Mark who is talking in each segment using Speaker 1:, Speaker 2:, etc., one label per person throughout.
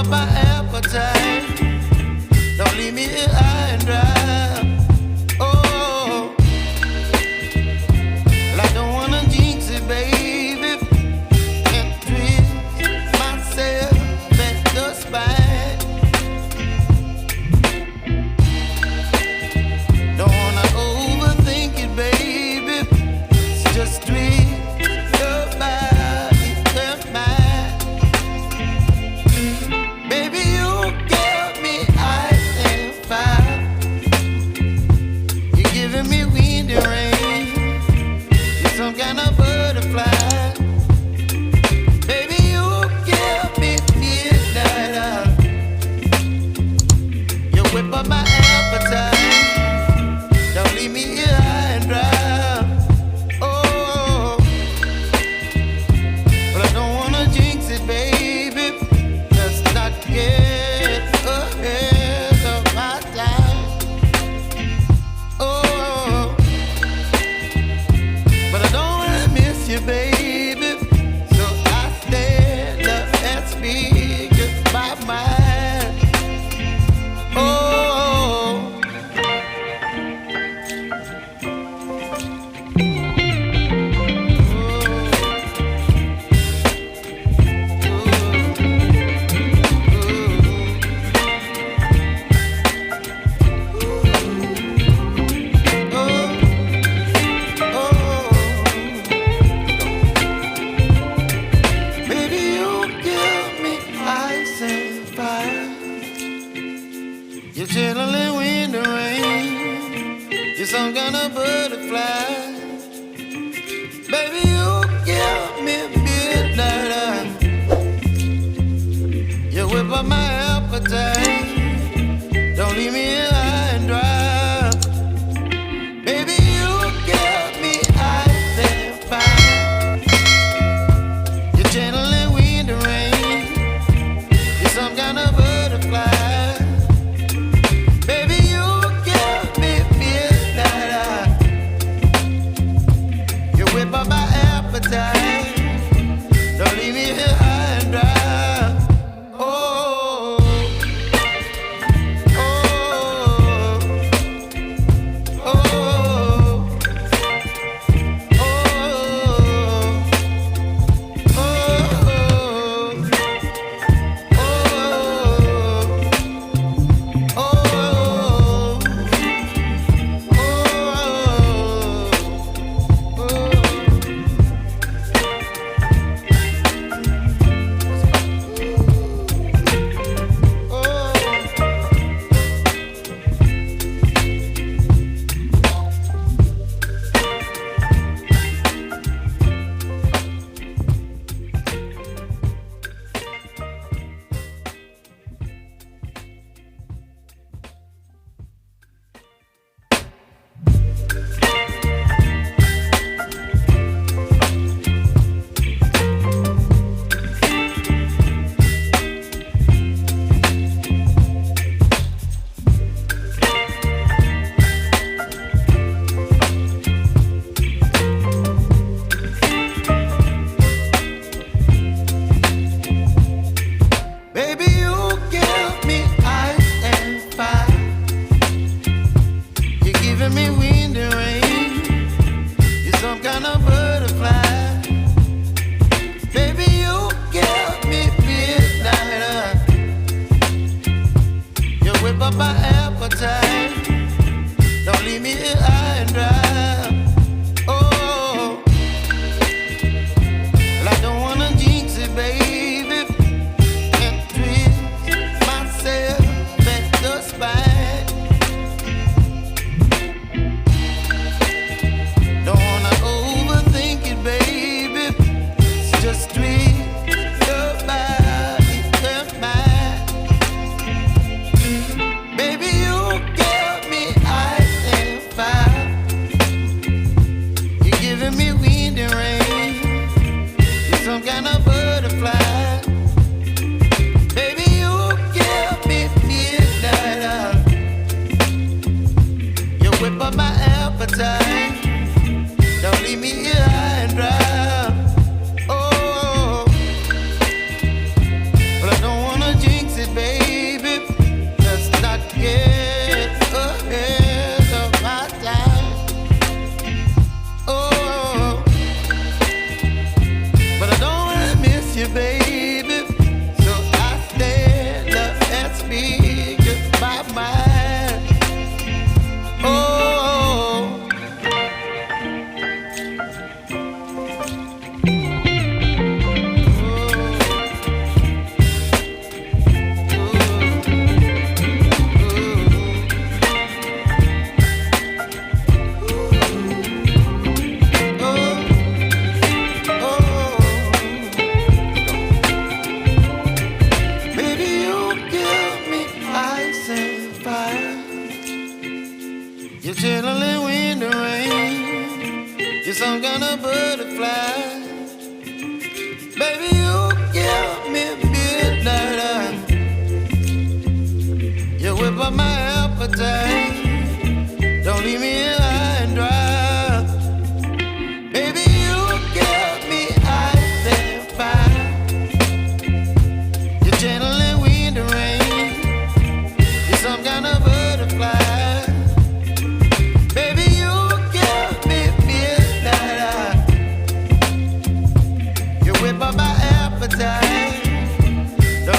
Speaker 1: up my appetite. Don't leave me here high and dry. Oh, well, I don't wanna jinx it, baby, and twist myself at the spine. Don't wanna overthink it, baby. It's just twist your body and mine. Baby, you give me ice and fire. You're giving me wind and rain. You're some kind of butterfly. Baby, you give me midnight oil. You whip up my appetite. Don't leave me here high and dry. Oh, but I don't wanna jinx it, baby. Let's not get ahead of my time. Oh, but I don't wanna miss you, baby. So I stand up and speak my mind. Oh. Baby, you give me ice and fire. You're channeling wind and rain. You're some kind of butterfly. Baby, you give me midnight oil. You whip up my appetite. Don't leave me here high and dry. Baby, you give me ice and fire. You're channeling wind and rain. You're some kind of butterfly. Baby, you give me midnight oil. You whip up my appetite. Don't leave me here high and dry. Oh, oh, oh, oh, Baby, you give me ice and fire. You're giving me wind and rain. You're some kind of butterfly. Baby, you give me midnight oil. You whip up my appetite. Don't leave me here high and dry. Oh, well, I don't wanna jinx it, baby, and twist myself at the spine. Don't wanna overthink it, baby. It's just twist your body and mine. Baby, you give me ice and fire.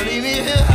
Speaker 1: Don't leave me here